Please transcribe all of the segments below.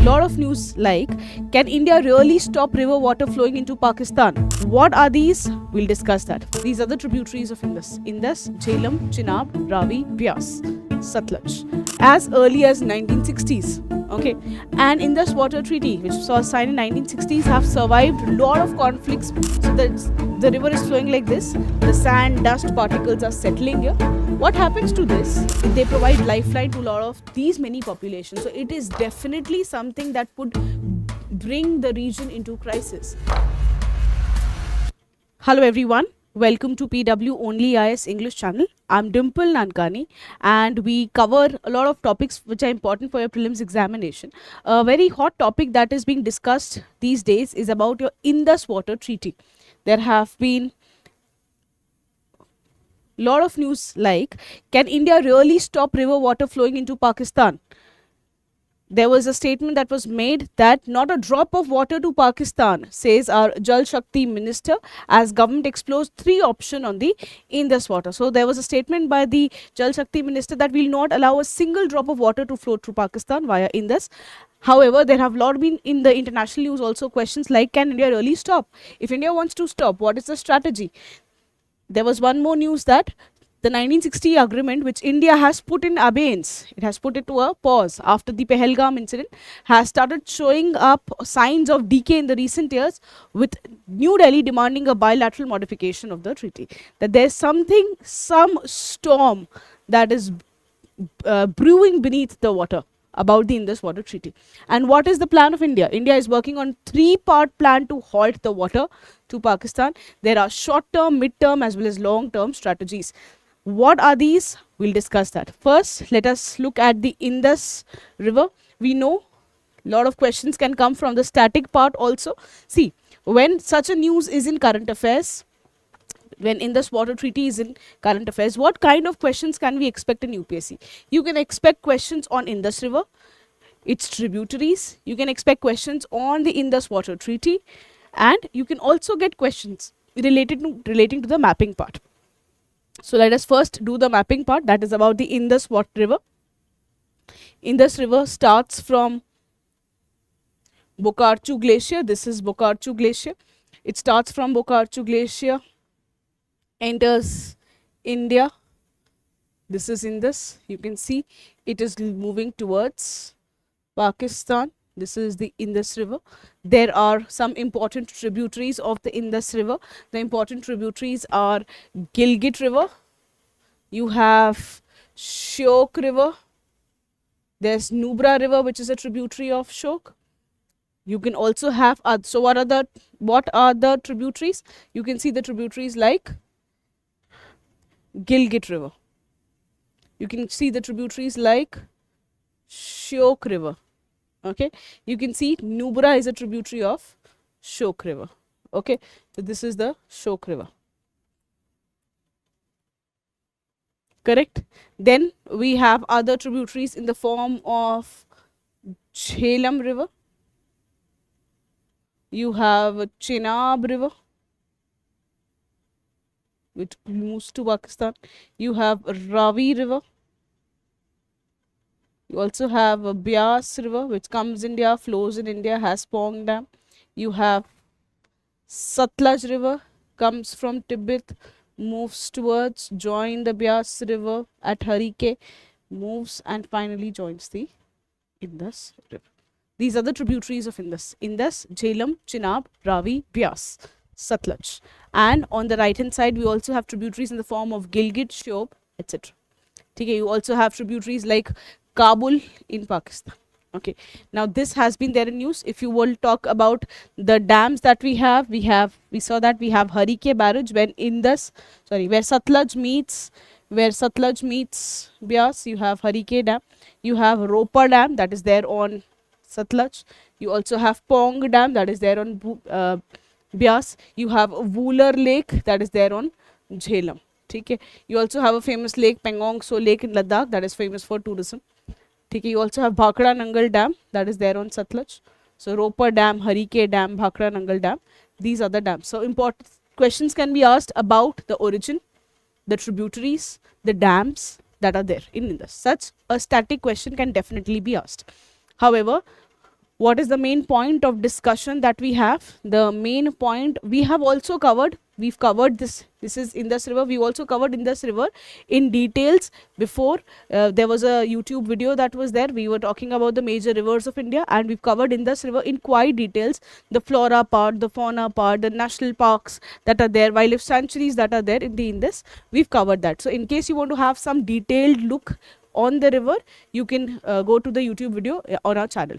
lot of news like, can India really stop river water flowing into Pakistan? What are these? We'll discuss that. These are the tributaries of Indus. Indus, Jhelum, Chenab, Ravi, Byas, Satluj. As early as 1960s. Okay, and Indus Water Treaty, which was signed in 1960s, have survived a lot of conflicts. So the river is flowing like this. The sand, dust particles are settling here. What happens to this? They provide lifeline to a lot of these many populations. So it is definitely something that would bring the region into crisis. Hello everyone. Welcome to PW OnlyIAS English channel. I'm Dimple Nankani and we cover a lot of topics which are important for your prelims examination. A very hot topic that is being discussed these days is about your Indus Water Treaty. There have been a lot of news like, can India really stop river water flowing into Pakistan? There was a statement that was made that not a drop of water to Pakistan, says our Jal Shakti minister, as government explores three options on the Indus water. So there was a statement by the Jal Shakti minister that will not allow a single drop of water to flow through Pakistan via Indus. However, there have lot been in the international news also questions like, can India really stop? If India wants to stop, what is the strategy? There was one more news that the 1960 agreement, which India has put in abeyance, it has put it to a pause after the Pahalgam incident, has started showing up signs of decay in the recent years, with New Delhi demanding a bilateral modification of the treaty. That there's some storm that is brewing beneath the water about the Indus Water Treaty. And what is the plan of India? India is working on three-part plan to halt the water to Pakistan. There are short-term, mid-term as well as long-term strategies. What are these? We'll discuss that. First, let us look at the Indus River. We know a lot of questions can come from the static part also. See, when such a news is in current affairs, when Indus Water Treaty is in current affairs, what kind of questions can we expect in UPSC? You can expect questions on Indus River, its tributaries. You can expect questions on the Indus Water Treaty, and you can also get questions relating to the mapping part. So let us first do the mapping part, that is about the Indus Water River. Indus River starts from Bokarchu Glacier. This is Bokarchu Glacier. It starts from Bokarchu Glacier, enters India. This is Indus. You can see it is moving towards Pakistan. This is the Indus River. There are some important tributaries of the Indus River. The important tributaries are Gilgit River. You have Shyok River. There's Nubra River, which is a tributary of Shyok. You can also have, so what are the tributaries? You can see the tributaries like Gilgit River. You can see the tributaries like Shyok River. Okay, you can see Nubra is a tributary of Shyok River. Okay, so this is the Shyok River. Correct. Then we have other tributaries in the form of Jhelum River. You have Chenab River, which moves to Pakistan. You have Ravi River. You also have a Byas River, which comes in India, flows in India, has Pong Dam. You have Satluj River, comes from Tibet, moves towards, join the Byas River at Harike, moves and finally joins the Indus River. These are the tributaries of Indus. Indus, Jhelum, Chenab, Ravi, Byas, Satluj. And on the right hand side, we also have tributaries in the form of Gilgit, Shyok, etc. Okay, you also have tributaries like Kabul in Pakistan. Okay, now this has been there in news. If you will talk about the dams that we saw that we have Harike barrage where Satluj meets Byas. You have Harike dam. You have Ropa dam that is there on Satluj. You also have Pong dam that is there on Byas. You have Wooler lake that is there on Jhelum. Okay. You also have a famous lake, Pangong So lake in Ladakh, that is famous for tourism. Okay. You also have Bhakra Nangal dam that is there on Satluj. So Ropa dam, Harike dam, Bhakra Nangal dam, these are the dams. So important questions can be asked about the origin, the tributaries, the dams that are there in Indus. Such a static question can definitely be asked. However, What is the main point of discussion that we have? The main point we have also covered, we've covered this is Indus River. We also covered Indus River in details before. There was a YouTube video that was there. We were talking about the major rivers of India, and we've covered Indus River in quite details, the flora part, the fauna part, the national parks that are there, wildlife sanctuaries that are there in the Indus. We've covered that. So in case you want to have some detailed look on the river, you can go to the YouTube video on our channel.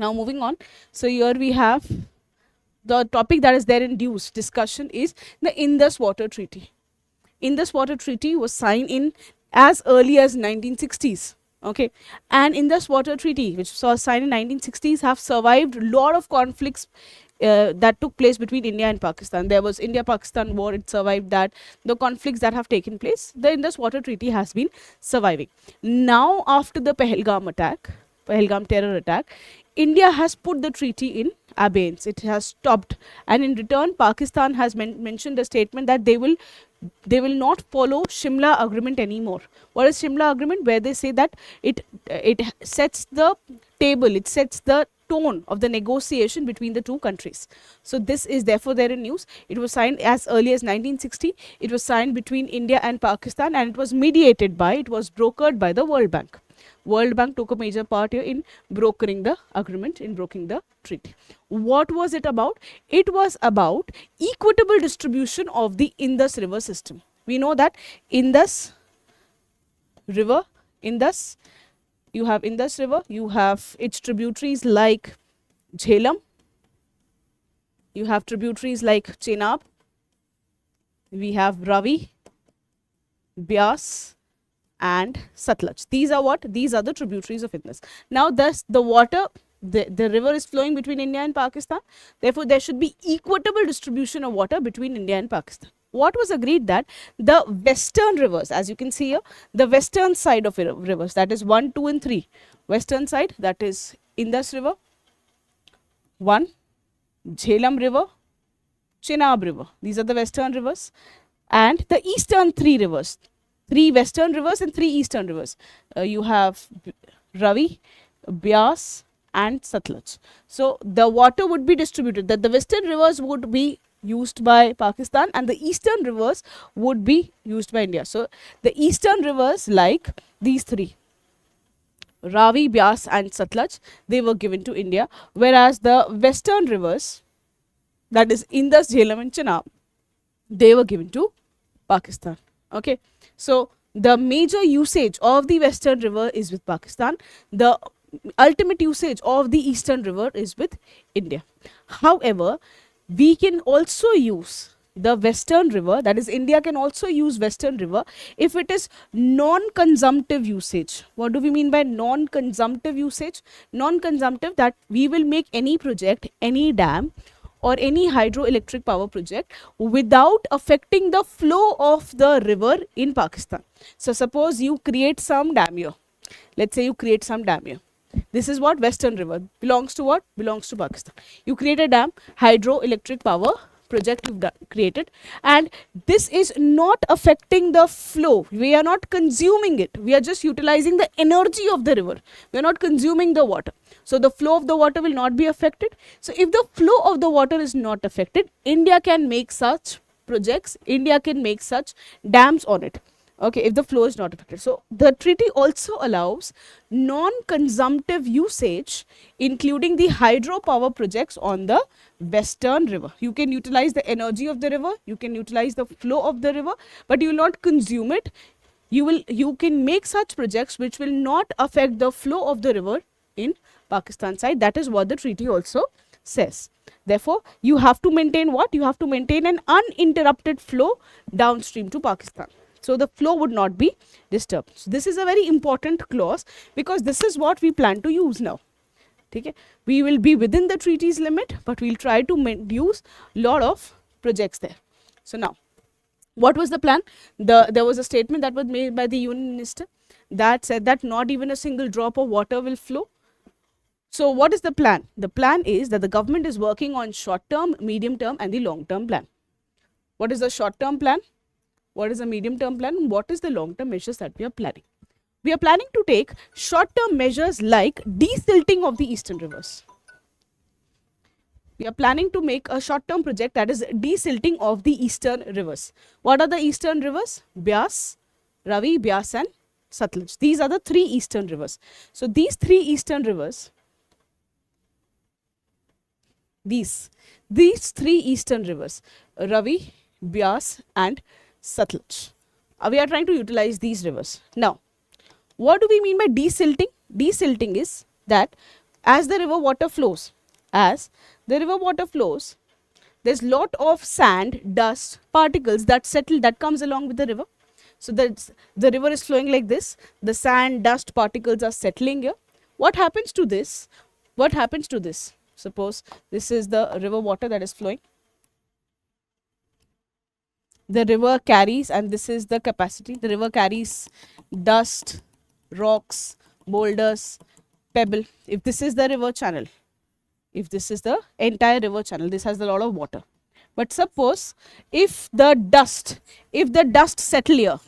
Now moving on, so here we have the topic that is there in due discussion is the Indus Water Treaty. Indus Water Treaty was signed in as early as 1960s. Okay, and Indus Water Treaty, which was signed in 1960s, have survived a lot of conflicts that took place between India and Pakistan. There was India-Pakistan war, it survived that. The conflicts that have taken place, the Indus Water Treaty has been surviving. Now after the Pahalgam terror attack, India has put the treaty in abeyance. It has stopped, and in return, Pakistan has mentioned a statement that they will not follow Shimla Agreement anymore. What is Shimla Agreement? Where they say that it sets the table, it sets the tone of the negotiation between the two countries. So this is therefore there in news. It was signed as early as 1960. It was signed between India and Pakistan, and it was brokered by the World Bank. World Bank took a major part here in brokering the agreement, in brokering the treaty. What was it about? It was about equitable distribution of the Indus River system. We know that Indus River, you have Indus River, you have its tributaries like Jhelum, you have tributaries like Chenab, we have Ravi, Byas, and Satluj. These are what? These are the tributaries of Indus. Now thus the water, the river is flowing between India and Pakistan. Therefore there should be equitable distribution of water between India and Pakistan. What was agreed that the western rivers, as you can see here, the western side of rivers, that is 1, 2 and 3. Western side, that is Indus River, 1, Jhelum River, Chenab River. These are the western rivers. And the eastern 3 rivers, 3 western rivers and 3 eastern rivers. You have Ravi, Byas and Satluj. So the water would be distributed, that the western rivers would be used by Pakistan and the eastern rivers would be used by India. So the eastern rivers, like these 3, Ravi, Byas and Satluj, they were given to India, whereas the western rivers, that is Indus, Jhelum and Chenab, they were given to Pakistan. Okay, so the major usage of the western river is with Pakistan. The ultimate usage of the eastern river is with India. However, we can also use the western river, that is India can also use western river if it is non-consumptive usage. What do we mean by non-consumptive usage? Non-consumptive, that we will make any project, any dam or any hydroelectric power project without affecting the flow of the river in Pakistan. So suppose you create some dam here. Let's say you create some dam here. This is what western river belongs to, what belongs to Pakistan. You create a dam, hydroelectric power project you've created, and this is not affecting the flow. We are not consuming it. We are just utilizing the energy of the river. We are not consuming the water. So the flow of the water will not be affected. So if the flow of the water is not affected, India can make such projects, India can make such dams on it. Okay, if the flow is not affected. So the treaty also allows non-consumptive usage, including the hydropower projects on the western river. You can utilize the energy of the river, you can utilize the flow of the river, but you will not consume it. You can make such projects which will not affect the flow of the river in Pakistan side. That is what the treaty also says. Therefore, you have to maintain what? You have to maintain an uninterrupted flow downstream to Pakistan. So the flow would not be disturbed. So this is a very important clause because this is what we plan to use now. Okay? We will be within the treaty's limit, but we'll try to use a lot of projects there. So now, what was the plan? There was a statement that was made by the Union Minister that said that not even a single drop of water will flow. So what is the plan? The plan is that the government is working on short-term, medium-term and the long-term plan. What is the short-term plan? What is the medium-term plan? And what is the long-term measures that we are planning? We are planning to take short-term measures like desilting of the eastern rivers. We are planning to make a short-term project that is desilting of the eastern rivers. What are the eastern rivers? Byas, Ravi, Byas and Satluj. These are the three eastern rivers. So these three eastern rivers, these three eastern rivers, Ravi, Byas and Satluj. We are trying to utilize these rivers. Now, what do we mean by desilting? Desilting is that as the river water flows, there's lot of sand, dust, particles that settle, that comes along with the river. So the river is flowing like this. The sand, dust, particles are settling here. What happens to this? Suppose this is the river water that is flowing. The river carries, and this is the capacity. The river carries dust, rocks, boulders, pebble. If this is the river channel, if this is the entire river channel, this has a lot of water. But suppose if the dust settle here,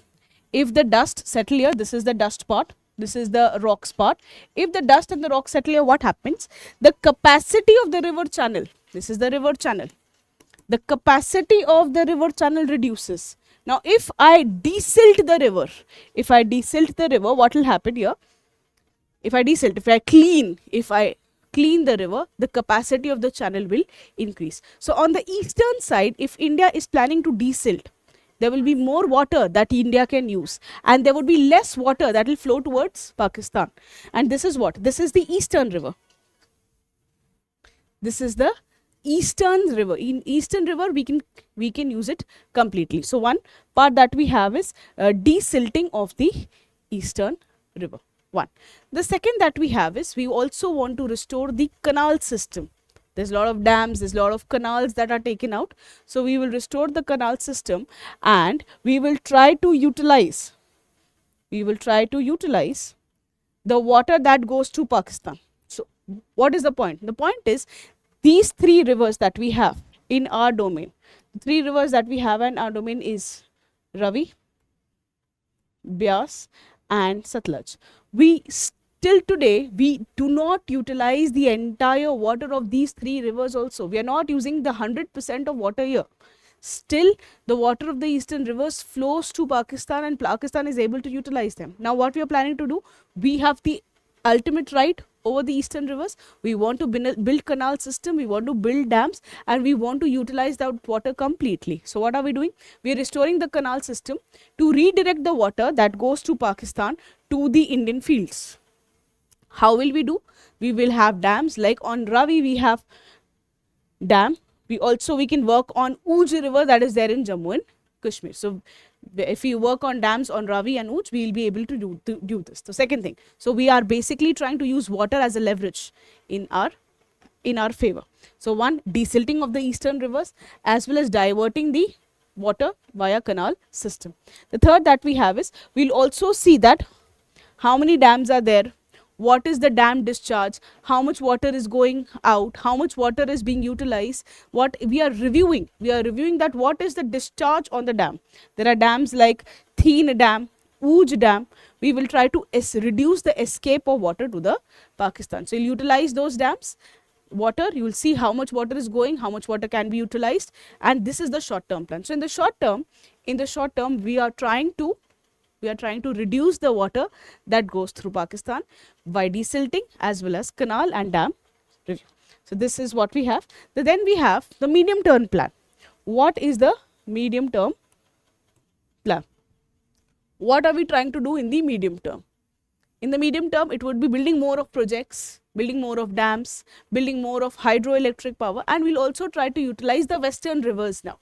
this is the dust part, this is the rocks part. If the dust and the rocks settle here, what happens? The capacity of the river channel, this is the river channel, the capacity of the river channel reduces. Now, if I desilt the river, what will happen here? If I clean the river, the capacity of the channel will increase. So on the eastern side, if India is planning to desilt, there will be more water that India can use, and there would be less water that will flow towards Pakistan. And this is what? This is the eastern river. This is the eastern river. In eastern river, we can use it completely. So one part that we have is desilting of the eastern river. One. The second that we have is we also want to restore the canal system. There's a lot of dams, there's a lot of canals that are taken out. So we will restore the canal system, and we will try to utilize the water that goes to Pakistan. So what is the point? The point is these three rivers that we have in our domain. The three rivers that we have in our domain is Ravi, Byas and Satluj. Till today, we do not utilize the entire water of these three rivers also. We are not using the 100% of water here. Still, the water of the eastern rivers flows to Pakistan, and Pakistan is able to utilize them. Now, what we are planning to do, we have the ultimate right over the eastern rivers. We want to build canal system, we want to build dams, and we want to utilize that water completely. So what are we doing? We are restoring the canal system to redirect the water that goes to Pakistan to the Indian fields. How will we do? We will have dams, like on Ravi we have dam. We can work on Uj river that is there in Jammu and Kashmir. So if we work on dams on Ravi and Uj, we will be able to do this. The second thing, so we are basically trying to use water as a leverage in our favor. So one, desilting of the eastern rivers as well as diverting the water via canal system. The third that we have is, we'll also see that how many dams are there, what is the dam discharge, how much water is going out, how much water is being utilized. What we are reviewing that what is the discharge on the dam. There are dams like Theen Dam, Uj Dam. We will try to reduce the escape of water to the Pakistan. So you'll utilize those dams water, you will see how much water is going, how much water can be utilized, and this is the short term plan. So in the short term we are trying to reduce the water that goes through Pakistan by desilting as well as canal and dam review. So this is what we have. Then we have the medium term plan. What is the medium term plan? What are we trying to do in the medium term? In the medium term, it would be building more of projects, building more of dams, building more of hydroelectric power, and we'll also try to utilize the western rivers now.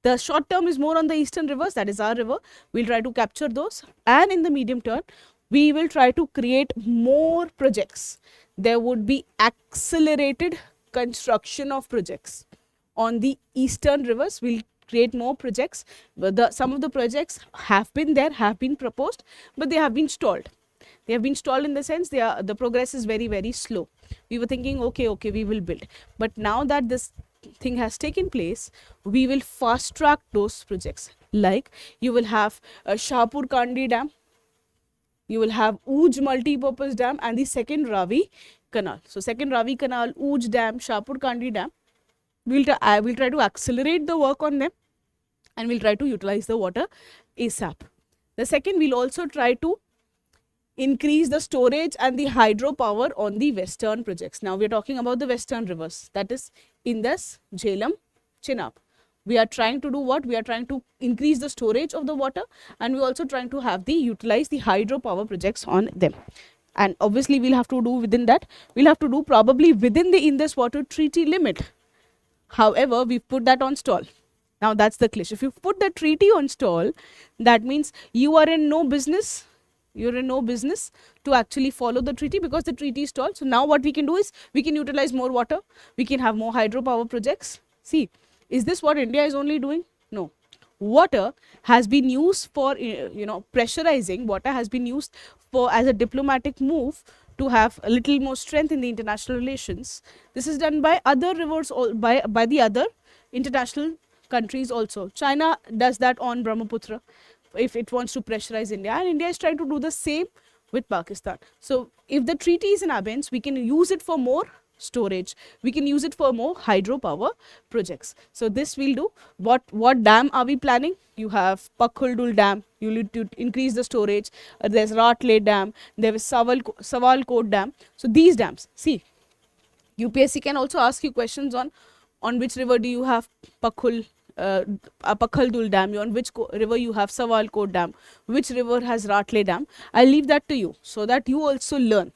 The short term is more on the eastern rivers, that is our river. We'll try to capture those. And in the medium term, we will try to create more projects. There would be accelerated construction of projects. On the eastern rivers, we'll create more projects. Some of the projects have been there, have been proposed, but they have been stalled. They have been stalled in the sense the progress is very, very slow. We were thinking, okay, we will build. But now that this thing has taken place, we will fast track those projects. Like you will have Shahpur Kandi Dam. you will have Uj multi-purpose dam and the second Ravi canal. So second Ravi canal, Uj dam, Shahpur Kandi dam. We'll try to accelerate the work on them, and we'll try to utilize the water ASAP. The second, we'll also try to increase the storage and the hydropower on the western projects. Now we're talking about the western rivers, that is Indus, Jhelum, Chenab. We are trying to do what? We are trying to increase the storage of the water, and we're also trying to have utilize the hydropower projects on them. And obviously we'll have to do within that, we'll have to do probably within the Indus Water Treaty limit. However, we've put that on stall. Now that's the glitch. If you put the treaty on stall, that means you are in no business. You're in no business to actually follow the treaty, because the treaty is stalled. So now what we can do is we can utilize more water. We can have more hydropower projects. See, is this what India is only doing? No. Water has been used for, pressurizing. Water has been used for as a diplomatic move to have a little more strength in the international relations. This is done by other rivers, by the other international countries also. China does that on Brahmaputra if it wants to pressurize India, and India is trying to do the same with Pakistan. So if the treaty is in abeyance, we can use it for more storage, we can use it for more hydropower projects. So this will do. What dam are we planning? You have Pakhuldul dam, you need to increase the storage. There's Ratle dam, there is Sawalkot dam. So these dams, see, UPSC can also ask you questions on which river do you have Pakhuldul dam, on which river you have Sawalkot dam, which river has Ratle dam. I'll leave that to you so that you also learn.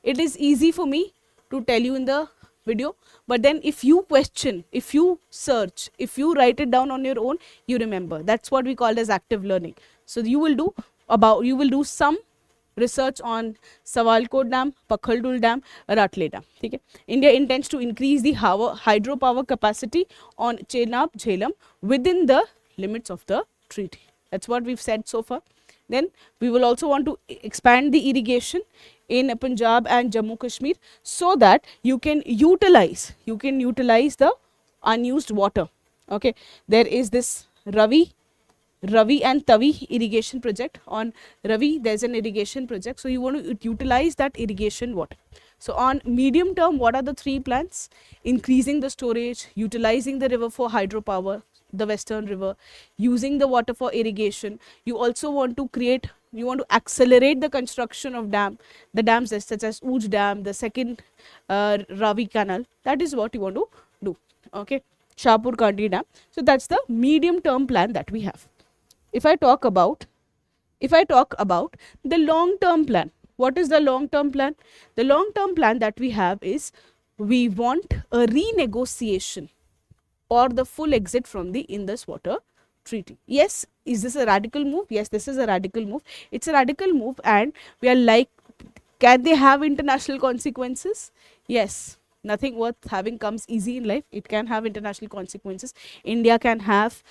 It is easy for me to tell you in the video, but then if you question, if you search, if you write it down on your own, you remember. That's what we call as active learning. So you will do some research on Sawalkot dam, Pakhuldul dam, Ratle dam. Okay? India intends to increase the hydropower capacity on Chenab, Jhelum within the limits of the treaty. That's what we've said so far. Then we will also want to expand the irrigation in Punjab and Jammu Kashmir, so that you can utilize the unused water. Okay, there is this Ravi and Tavi irrigation project. On Ravi, there's an irrigation project, so you want to utilize that irrigation water. So on medium term, what are the three plans? Increasing the storage, utilizing the river for hydropower, the western river, using the water for irrigation. You also want to accelerate the construction of the dams such as Uj dam, the second Ravi canal. That is what you want to do. Okay, Shahpur Kandi dam. So that's the medium term plan that we have. If I talk about the long term plan, what is the long term plan? The long term plan that we have is we want a renegotiation or the full exit from the Indus Water Treaty. Yes, is this a radical move? Yes, this is a radical move. It's a radical move, and we are like, can they have international consequences? Yes. Nothing worth having comes easy in life. It can have international consequences. India can have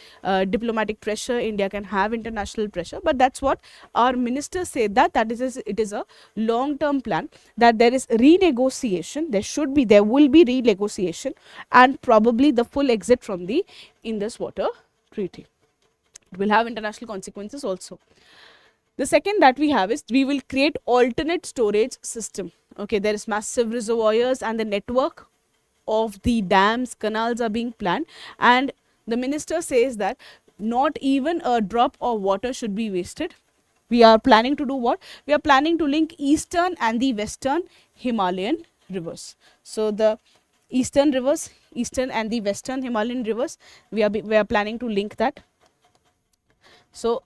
diplomatic pressure. India can have international pressure. But that's what our minister said, that it is a long-term plan, that there is renegotiation. There will be renegotiation, and probably the full exit from the Indus Water Treaty. It will have international consequences also. The second that we have is we will create alternate storage system. Okay, there is massive reservoirs and the network of the dams, canals are being planned, and the minister says that not even a drop of water should be wasted. We are planning to do what? We are planning to link eastern and the western Himalayan rivers. So the eastern and the western Himalayan rivers, we are planning to link that. So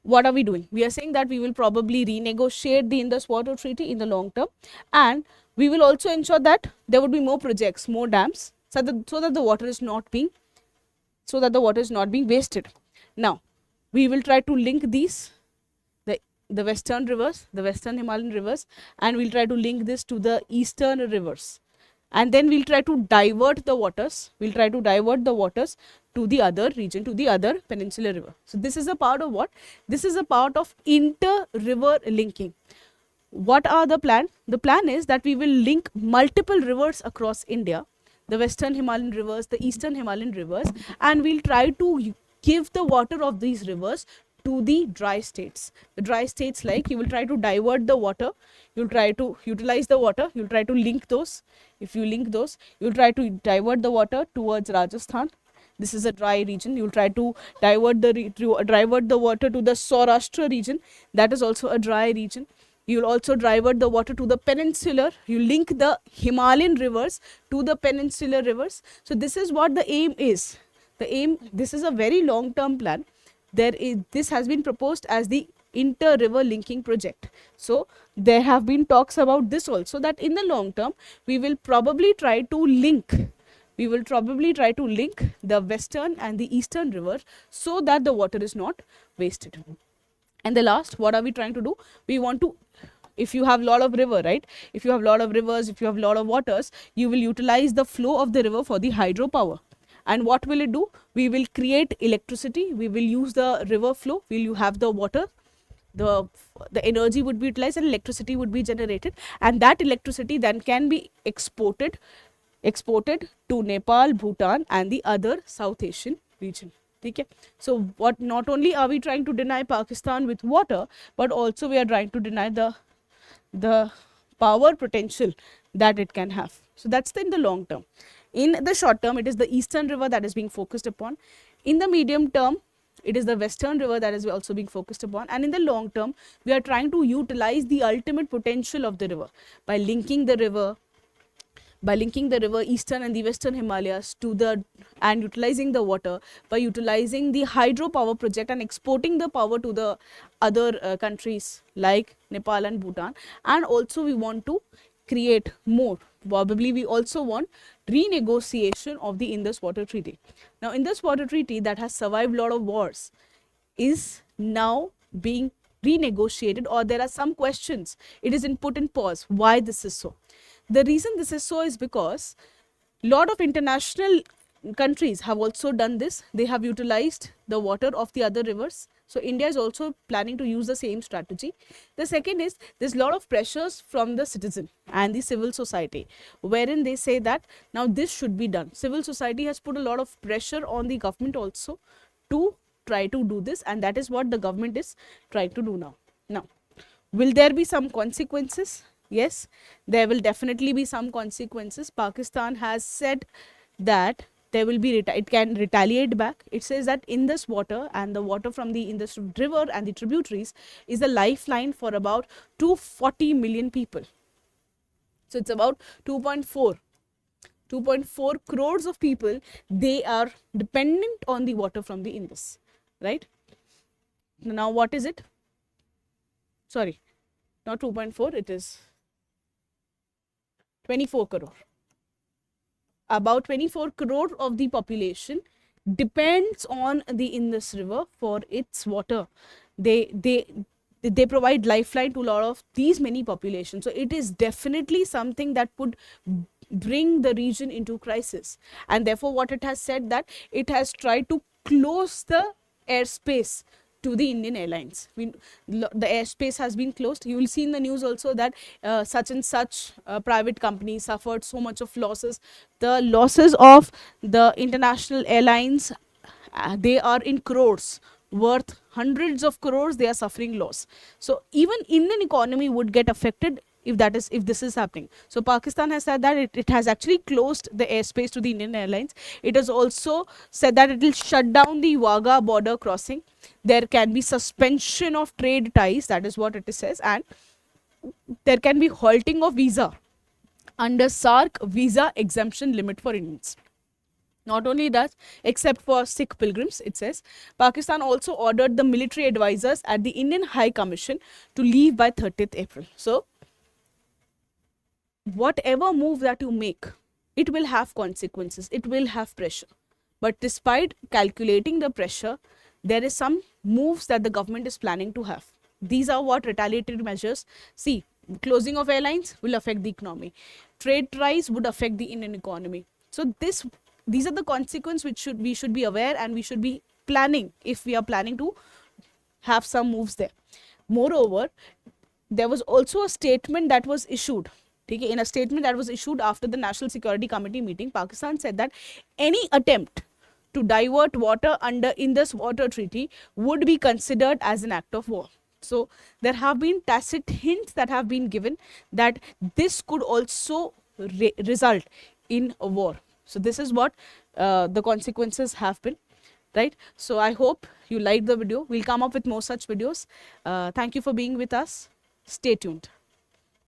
what are we doing? We are saying that we will probably renegotiate the Indus Water Treaty in the long term, and we will also ensure that there would be more projects, more dams, so that the water is not being wasted. Now, we will try to link these, the western rivers, the western Himalayan rivers, and we'll try to link this to the eastern rivers. And then we'll try to divert the waters. To the other region, to the other peninsular river. So this is a part of what? This is a part of inter-river linking. What are the plan? The plan is that we will link multiple rivers across India, the western Himalayan rivers, the eastern Himalayan rivers, and we'll try to give the water of these rivers to the dry states. The dry states, like, you will try to divert the water, you'll try to utilize the water, you'll try to link those. If you link those, you'll try to divert the water towards Rajasthan. This is a dry region. You'll try to divert the water to the Saurashtra region. That is also a dry region. You'll also divert the water to the peninsular. You link the Himalayan rivers to the peninsular rivers. So this is what the aim is. The aim, this is a very long term plan. This has been proposed as the inter-river linking project. So there have been talks about this also, that in the long term we will probably try to link the western and the eastern river, so that the water is not wasted. And the last, what are we trying to do? We want to, if you have a lot of river, right, if you have a lot of rivers, if you have a lot of waters, you will utilize the flow of the river for the hydropower. And what will it do? We will create electricity. We will use the river flow. Will you have the water? The energy would be utilized and electricity would be generated, and that electricity then can be exported to Nepal, Bhutan and the other South Asian region. Okay. So what, not only are we trying to deny Pakistan with water, but also we are trying to deny the power potential that it can have. So that's in the long term. In the short term, it is the eastern river that is being focused upon. In the medium term, it is the western river that is also being focused upon. And in the long term, we are trying to utilize the ultimate potential of the river by linking the river eastern and the western Himalayas to the, and utilizing the water by utilizing the hydropower project and exporting the power to the other countries like Nepal and Bhutan. And also we want to create more. Probably we also want renegotiation of the Indus Water Treaty. Now Indus Water Treaty, that has survived a lot of wars, is now being renegotiated, or there are some questions. It is put in pause. Why this is so? The reason this is so is because a lot of international countries have also done this. They have utilized the water of the other rivers. So India is also planning to use the same strategy. The second is, there's a lot of pressures from the citizen and the civil society, wherein they say that now this should be done. Civil society has put a lot of pressure on the government also to try to do this, and that is what the government is trying to do now. Now, will there be some consequences? Yes, there will definitely be some consequences. Pakistan has said that there will be, it can retaliate back. It says that Indus water and the water from the Indus River and the tributaries is a lifeline for about 240 million people. So it's about 2.4 crores of people. They are dependent on the water from the Indus, right? Now what is it? Sorry, not 2.4, it is 24 crore. About 24 crore of the population depends on the Indus River for its water. They provide lifeline to a lot of these many populations. So it is definitely something that would bring the region into crisis. And therefore what it has said, that it has tried to close the airspace to the Indian airlines. The airspace has been closed. You will see in the news also that such and such private companies suffered so much of losses. The losses of the international airlines, they are in crores, worth hundreds of crores. They are suffering loss. So even Indian economy would get affected if this is happening. So Pakistan has said that it has actually closed the airspace to the Indian airlines. It has also said that it will shut down the Wagah border crossing. There can be suspension of trade ties, that is what it says, and there can be halting of visa under SAARC visa exemption limit for Indians. Not only that, except for Sikh pilgrims, it says, Pakistan also ordered the military advisors at the Indian High Commission to leave by 30th April. So whatever move that you make, it will have consequences, it will have pressure. But despite calculating the pressure, there is some moves that the government is planning to have. These are what retaliatory measures. See, closing of airlines will affect the economy. Trade ties would affect the Indian economy. So these are the consequences which we should be aware, and we should be planning if we are planning to have some moves there. Moreover, there was also a statement that was issued. In a statement that was issued after the National Security Committee meeting, Pakistan said that any attempt to divert water under Indus Water Treaty would be considered as an act of war. So there have been tacit hints that have been given that this could also result in a war. So this is what the consequences have been, right? So I hope you liked the video. We'll come up with more such videos. Thank you for being with us. Stay tuned.